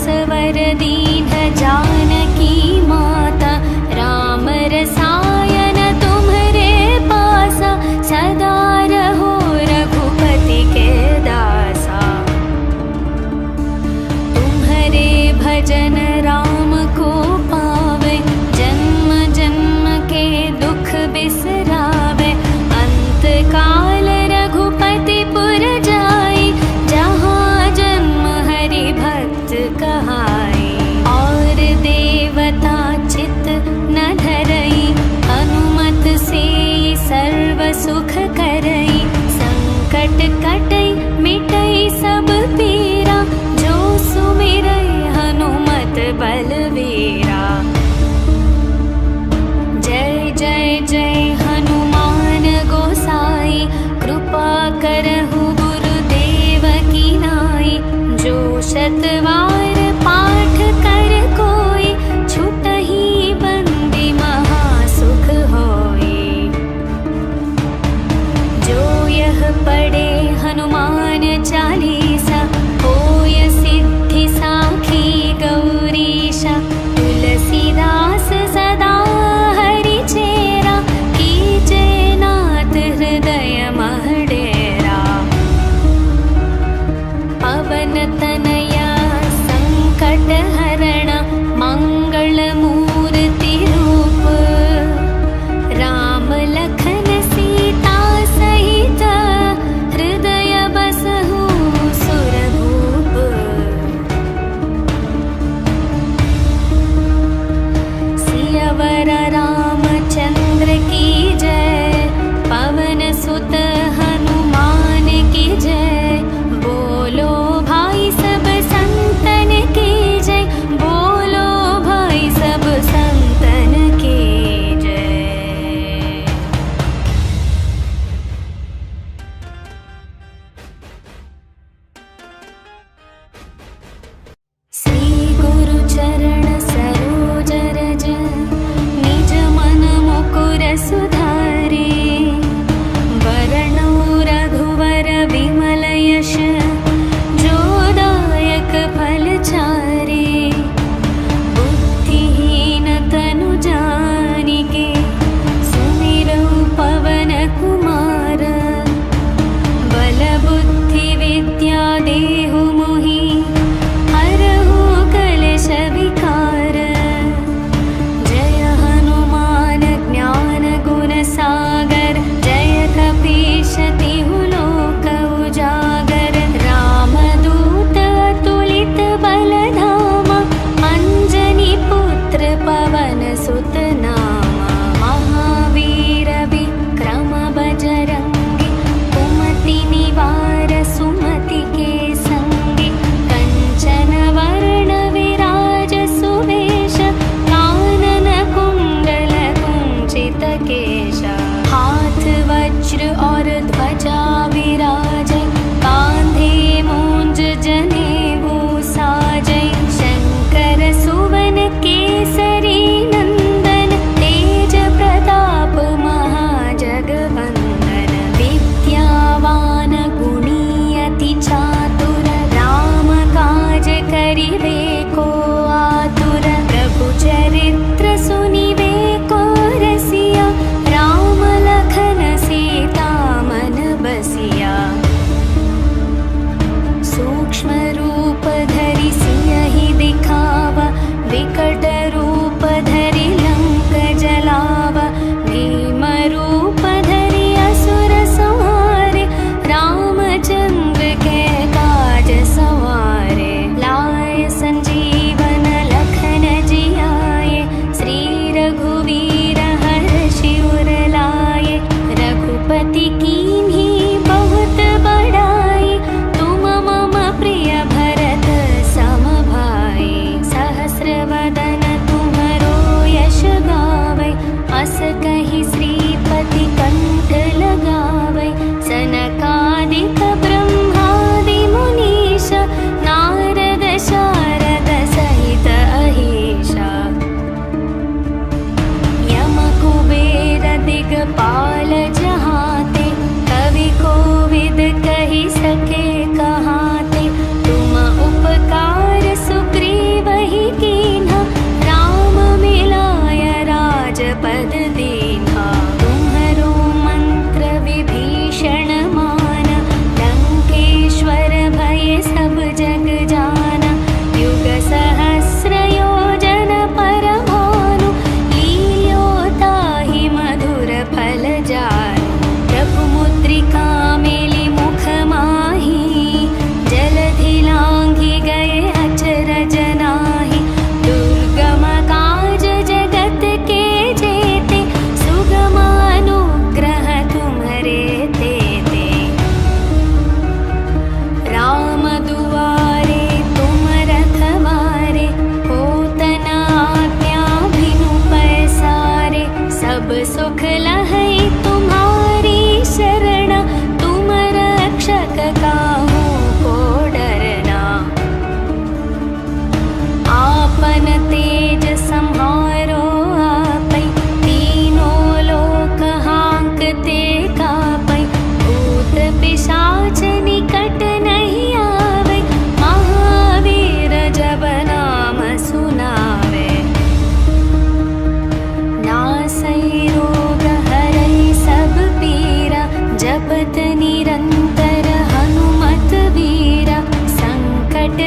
सवर दीन जानकी माता, राम रसायन तुम्हरे पासा, सदा रहो रघुपति के दासा। तुम्हरे भजन राम को पावे, जन्म जन्म के दुख बिसरावे। अंत काल रघुपति पुर जाई, जहाँ जन्म हरि भक्त कहाई। और देवता चित न धरई, अनुमत से सर्व सुख करई। संकट कटई मिटई सब पीरा, जो सुमिरई हनुमत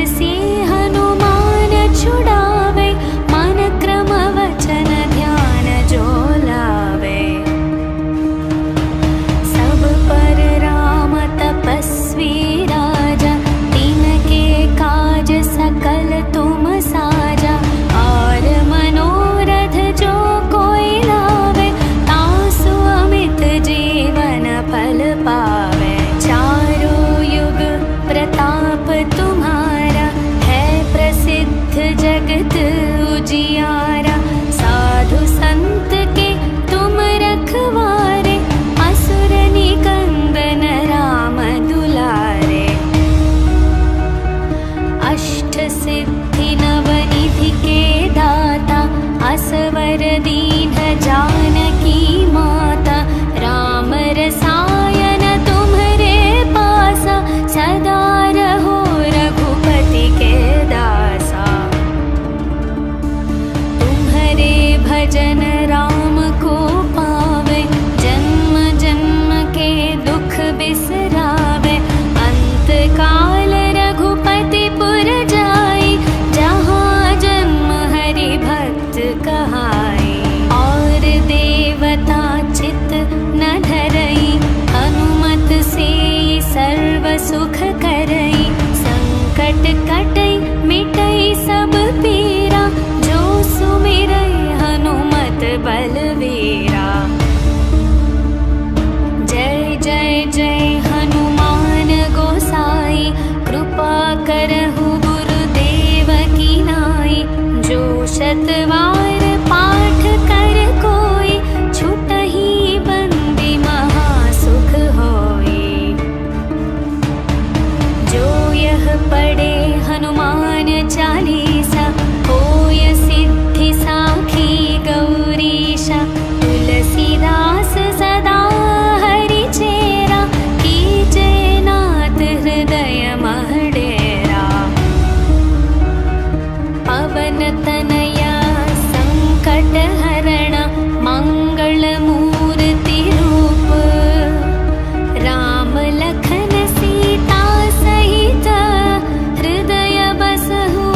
से हनुमान छुड़ावे, मन क्रम वचन ध्यान जो लावे। सब पर राम तपस्वी राजा, तिनके काज सकल तुम साजा। और मनोरथ जो कोई लावे, तासु अमित जीवन फल पावे। चारों युग प्रताप तुम्हारा, है प्रसिद्ध जगत उजियारा। साधु संत के तुम रखवारे, असुर निकंदन राम दुलारे। अष्ट सिद्धि नवनिधि के दाता, असवर दीन जानकी माता। राम रसायन तुम्हरे पासा, सदा रहो रघुपति के दासा। तुम्हरे भजन राम को पावे, जन्म जन्म के दुख बिसरावे। अंत काल रघुपति पुर जाई, जहाँ जन्म हरि भक्त कहाई। और देवता चित न धरई, हनुमत से सर्व सुख करई। संकट कटई मिटई सब पीरा, जो सुमिरई हनुमत बलवीरा। जय जय जय हनुमान गोसाई, कृपा करहु गुरुदेव की नाई। जो शतवार पाठ कर कोई, छुटहि बंदी महासुख होई। जो यह पढ़े हनुमान चालीसा, होय सिद्धि साखी गौरीशा। तुलसीदास सदा हरि चेरा, कीजे नाथ हृदय मह डेरा। पवन तनया संकट हरण, मंगल मूर्ति रूप। राम लखन सीता सहित, हृदय बसहु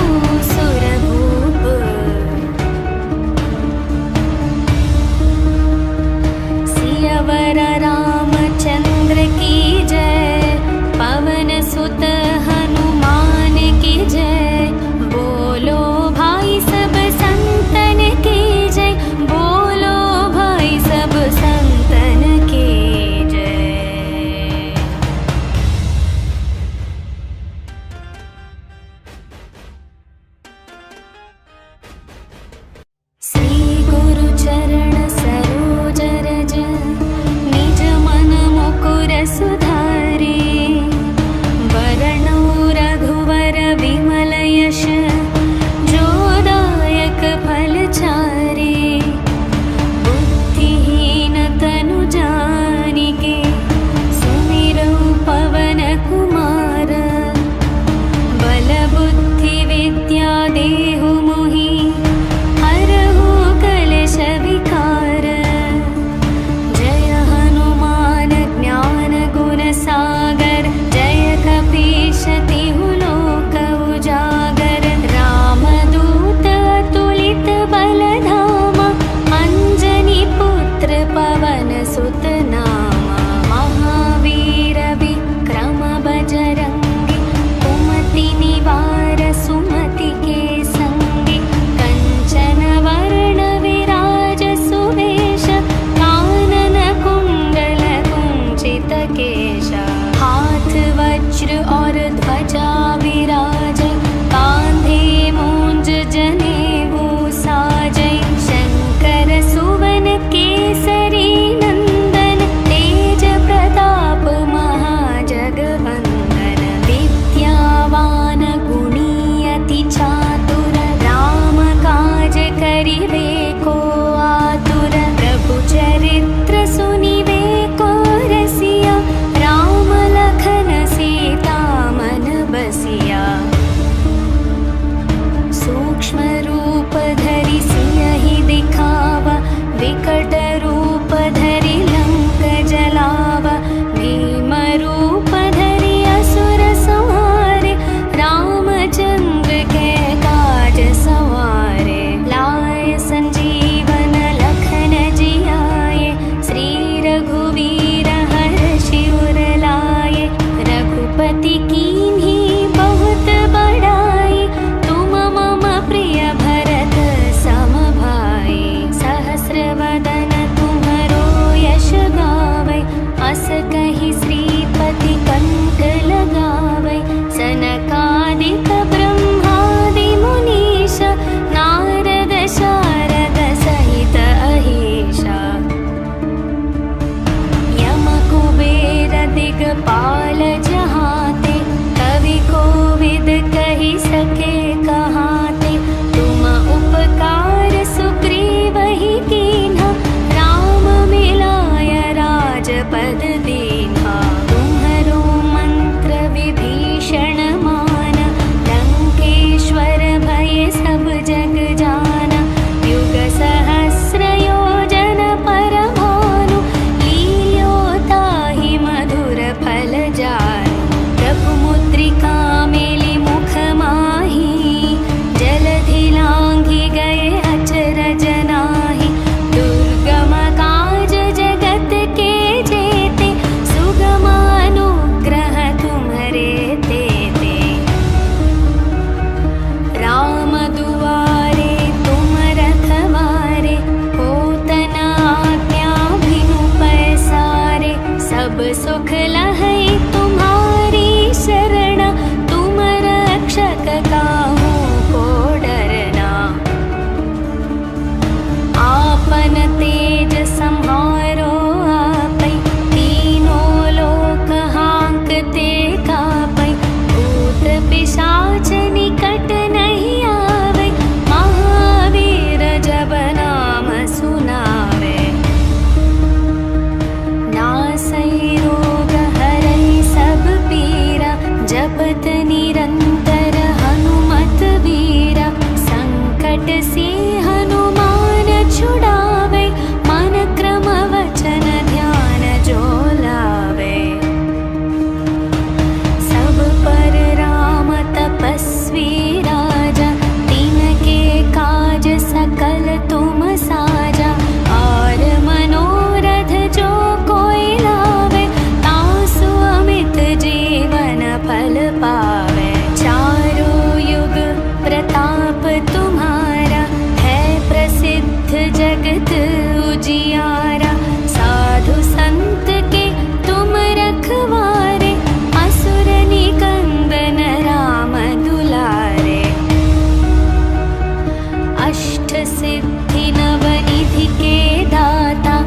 सके कहाते। तुम उपकार सुग्रीव ही कीन्हा, राम मिलाय राजपद दीन्हा। तुम्हरो मंत्र विभीषण माना, लंकेश्वर भय सब जग जाना। युग सहस्र योजन पर भानु, लील्यो ताहि मधुर फल जानु। प्रभु मुद्रिका मेलि मुख माहि, जलधि लांघि गए अचरज नाहि। दुर्गम काज जगत के जेते, सुगम अनुग्रह तुम्हरे तेते। राम दुआरे तुम रखवारे, होत न आज्ञा बिनु पैसारे। सब सुख लहै तुम्हारी शरण, तुम रक्षक काहू को डरना। आपन तेज सम्हारो आपै, तीनों लोक हांकते कापै। भूत पिशाच निकट नहीं आवे, महावीर जब नाम सुनावे। नासै रोग हरै सब पीरा, जपत निरंतर हनुमत वीरा। संकट से हनुमान छुड़ावे, मन क्रम वचन ध्यान जो लावे। सब पर राम तपस्वी राजा, तिनके काज सकल तुम साजा। और मनोरथ जो कोई लावे, तासु अमित जीवन फल पावे। चारों युग प्रताप तुम्हारा, है प्रसिद्ध जगत उजियारा। साधु संत के तुम रखवारे, असुर निकंदन राम दुलारे। अष्ट सिद्धि नवनिधि के दाता,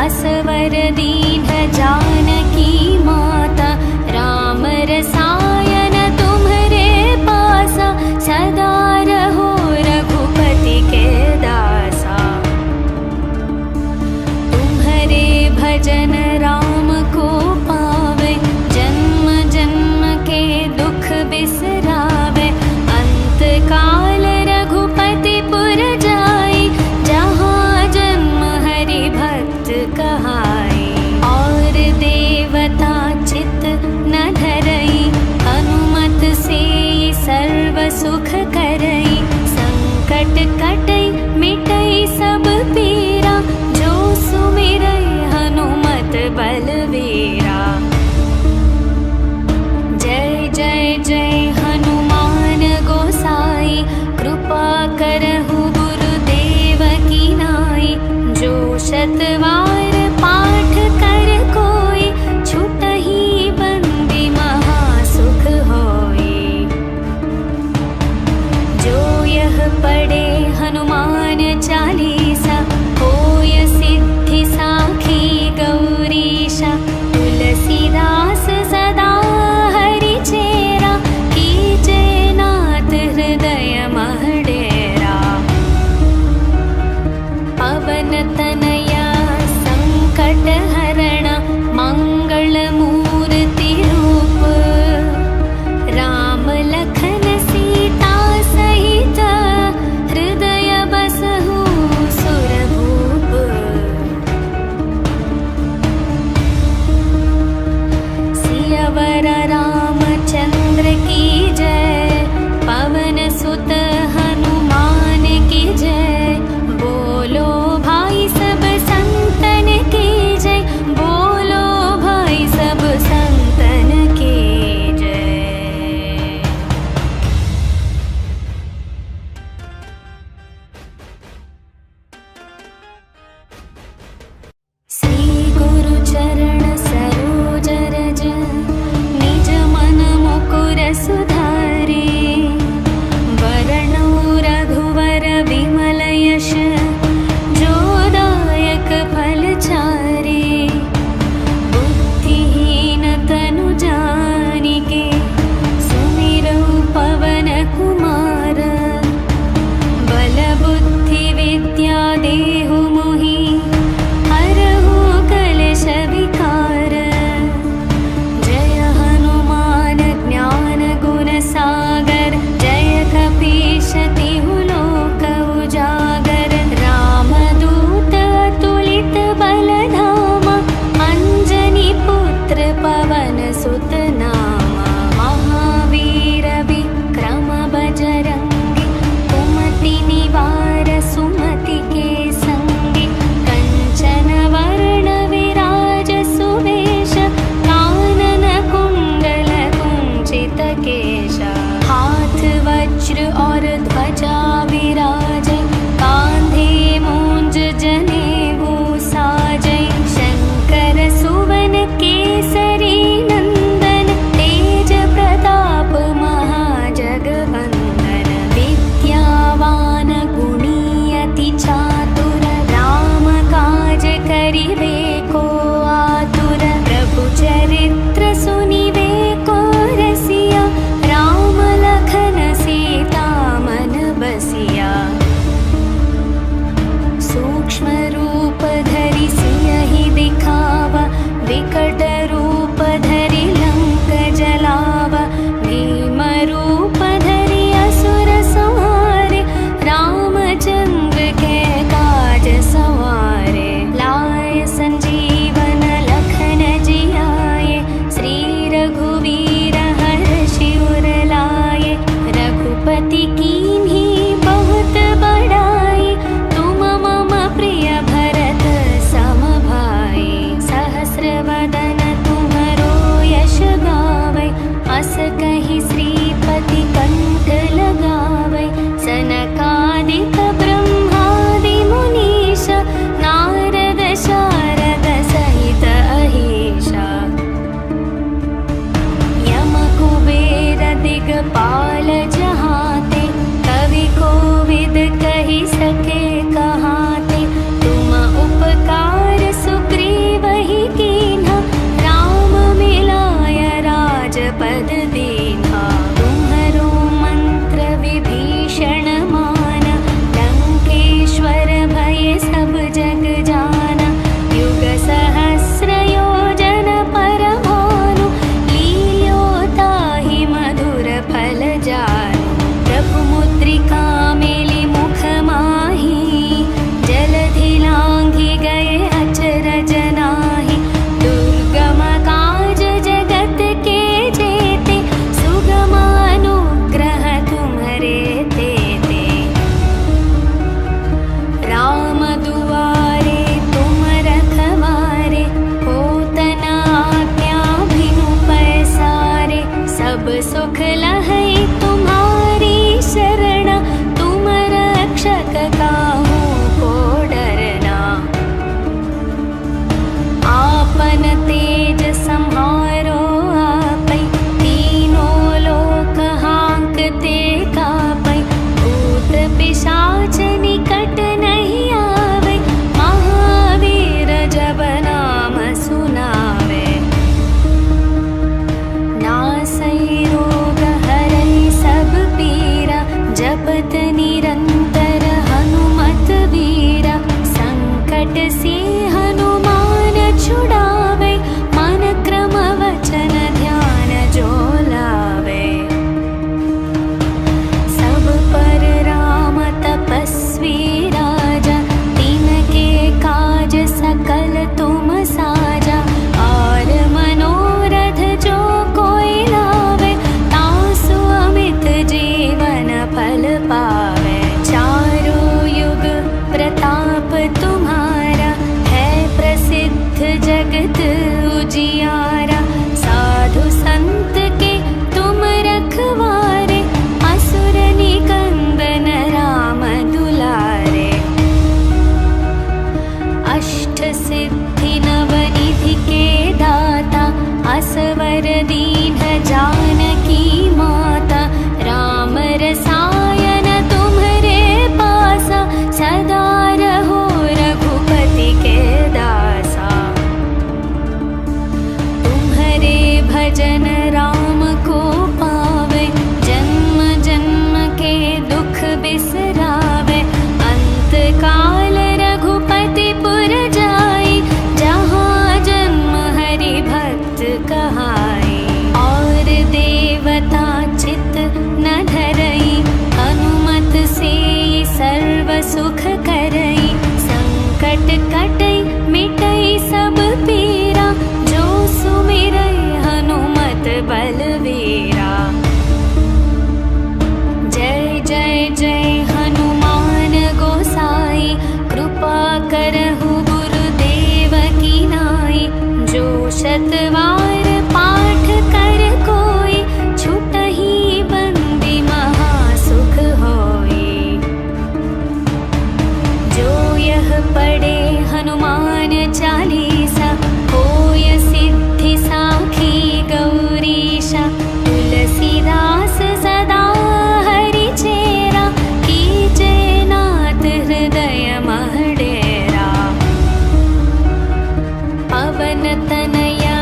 असवर दीन जानकी माता। राम रसायन तुम्हरे पासा, सदा रहो रघुपति के दासा। तुम्हरे भजन राम को पावे, जन्म जन्म के दुख बिसरावे। अंत काल रघुपति पुर जाई, जहाँ जन्म हरि भक्त कहाई। और देवता चित न धरई, हनुमत से सर्व सुख करई। संकट कटई मिटई सब पीरा, जो सुमिरई हनुमत बलवीरा। जय जय जय हनुमान गोसाई, कृपा करहु गुरुदेव की नाई। जो शतवार पाठ कर कोई, छुटहि बंदी महासुख होई। जो यह पढ़े हनुमान चालीसा, होय सिद्धि साखी गौरीशा। तुलसीदास सदा हरि चेरा, कीजे नाथ हृदय मह डेरा। पवन तनया संकट हरण, मंगल मूर्ति रूप। राम लखन सीता सहित, जय हनुमान गोसाई, कृपा करहु गुरुदेव की नाई। जो शतवार पाठ कर कोई, छुटहि बंदी महासुख होई। जो यह पढ़े हनुमान चालीसा, होय सिद्धि साखी गौरीशा। तुलसीदास सदा हरि चेरा, कीजे नाथ हृदय मह डेरा। पवन तनया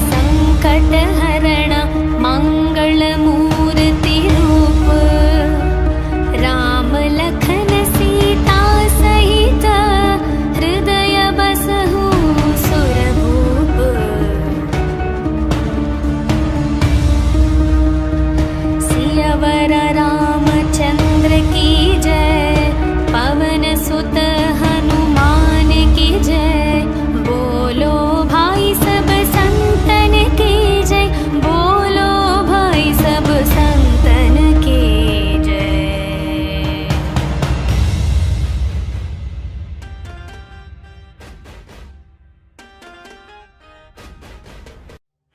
संकट हरण, मंगल मूर्ति रूप। राम लखन सीता सहित, हृदय बसहु सुरभूप। सियावर रामचंद्र की जय, पवन सुत हनुमान की जय। बोलो भाई सब संतन की जय, बोलो भाई सब संतन की जय।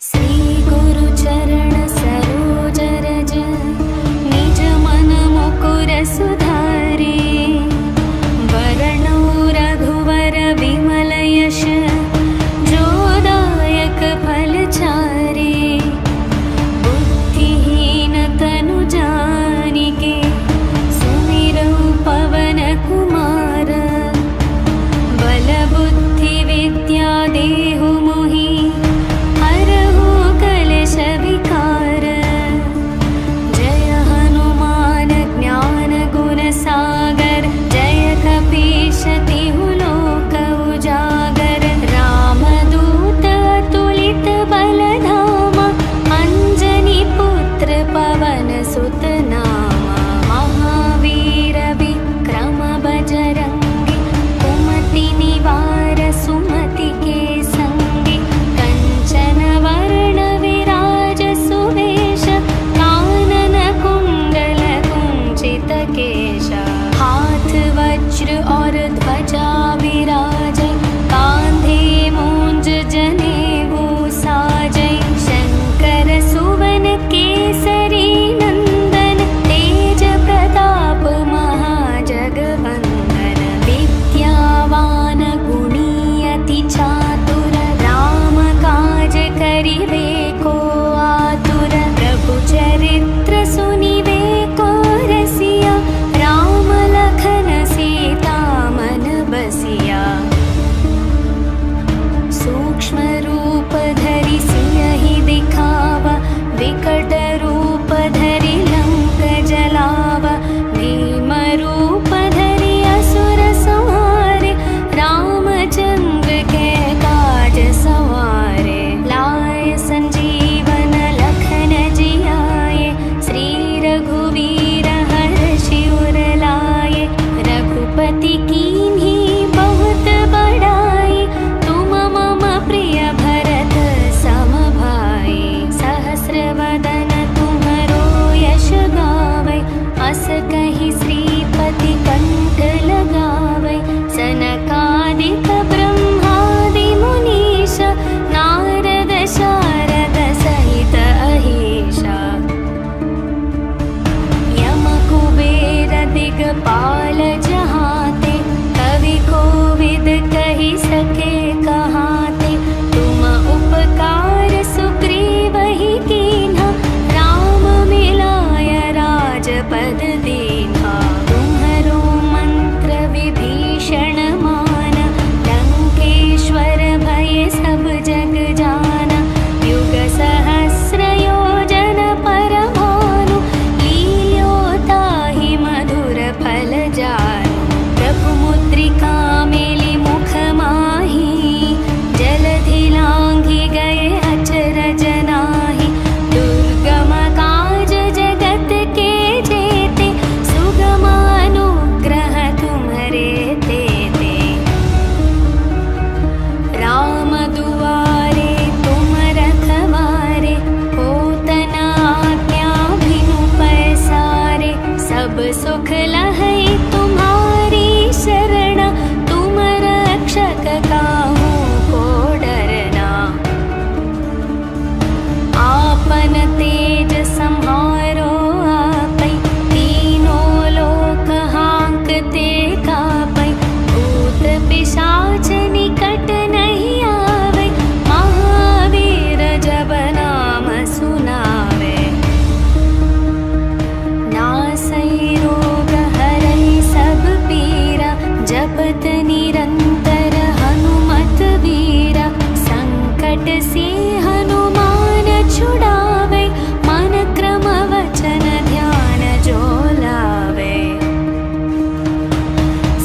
श्री गुरु चरण सरोज रज, निज मन मुकुर सुधारे। वरणौ रघुवर विमल यश, जो दायक फल चारे। बुद्धिहीन तनु जानिके, सुमिरौ पवन कुमार। बल बुद्धि विद्या देहु मोहि, हरहु कलेश विकार। जय हनुमान ज्ञान गुण सागर, जय कपीश तिहु लोक उजागर। रामदूत अतुलित बल धामा, अंजनी पुत्र पवन सुत नामा। महावीर विक्रम बजरंगी, कुमति निवार सुमति के संगी। कंचन वर्ण विराज सुवेश, कानन कुंडल कुंचित केश। हाथ वज्र और ध्वजा विराजै, कांधे मूंज जनेऊ साजै। शंकर सुवन केसरी नंदन, तेज प्रताप महाजगवंदन। विद्यावान गुणी अति चातुर, राम काज करिबे को आतुर। प्रभु चरित्र सुनिबे को रसिया, राम लखन सीता मन बसिया। सूक्ष्म रूप धरि सियहि दिखावा, विकट रूप धरि लंक जलावा। भीम रूप धरि असुर संहारे, रामचंद्र के काज सवारे। लाए संजीवन लखन जियाए, श्री रघुवीर हर्षि उर लाए। रघुपति कीन्ही बहुत बड़ाई, तुम मम प्रिय भरत सम भाई। सहस्र वदन तुम्हरो यश गावै, अस कहि श्रीपति कंठ लगावै। सनकादिक ब्रह्मादि मुनीश, नारद शारद सहित अहीशा। यम कुबेर दिगपाल जहाते, कवि कोविद कहि सके कहाते। तुम उपकार सुग्रीवहि कीन्हा, राम मिलाय राजपद दीन्हा। तुम्हरो मंत्र विभीषण माना, लंकेश्वर भय सब जग जाना। युग सहस्र योजन पर भानु, लील्यो ताहि मधुर फल जानु। प्रभु मुद्रिका मेलि मुख माही, जलधि लांघि गए अचरज नाही। दुर्गम काज जगत के जेते, सुख लहै तुम्हारी शरण, तुम रक्षक काहू को डरना। आपन तेज सम्हारो आपै, तीनों लोक हांकते कापै। भूत पिशाच निकट नहीं आवे, महावीर जब नाम सुनावे। नासै रोग हरै सब पीरा, जपत निरंतर हनुमत वीरा। संकट से हनुमान छुड़ावे, मन क्रम वचन ध्यान जो लावे।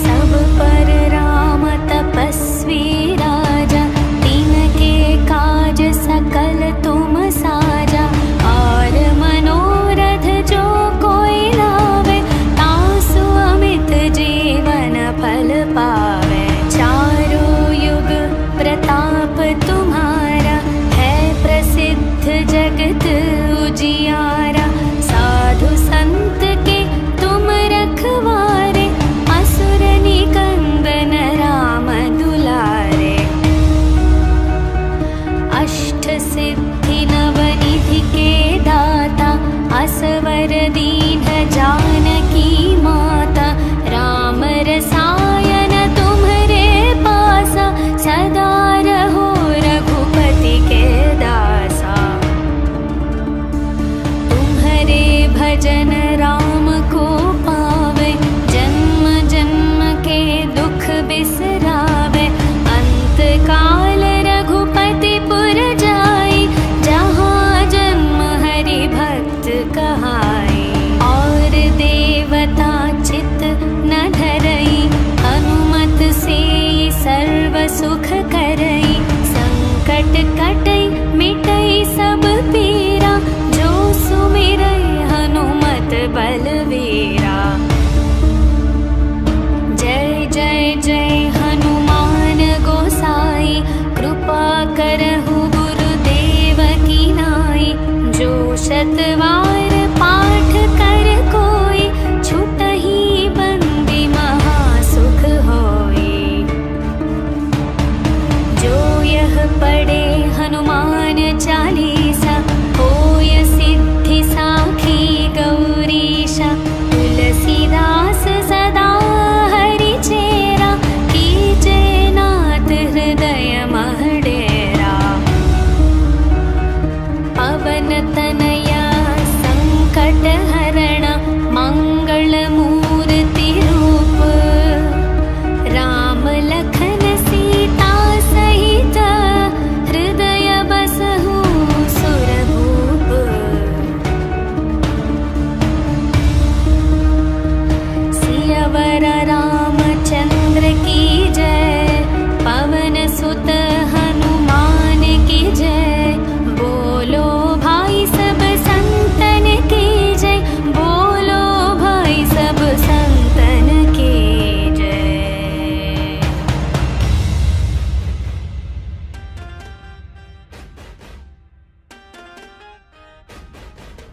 सब पर राम तपस्वी राजा, तिनके काज सकल तुम साजा। और मनोरथ जो कोई लावे, तासु अमित जीवन फल पावे। चारों युग प्रताप तुम्हारा, है प्रसिद्ध जगत उजियारा। साधु संत के तुम रखवारे, असुर निकंदन राम दुलारे। अष्ट सिद्धि नवनिधि के दाता, असवर दीन जानकी माता। राम रसायन तुम्हरे पासा, सदा रहो रघुपति के दासा। तुम्हरे भजन राम को पावे, जन्म जन्म के दुख बिसरावे। अंत काल रघुपति पुर जाई, जहाँ जन्म हरि भक्त कहाई। और देवता चित न धरई, हनुमत से सर्व सुख करई। संकट कटई मिटई सब पीरा, जो सुमिरई हनुमत बलवीरा। जय जय जय हनुमान गोसाई, कृपा करहु गुरुदेव की नाई। जो शतवा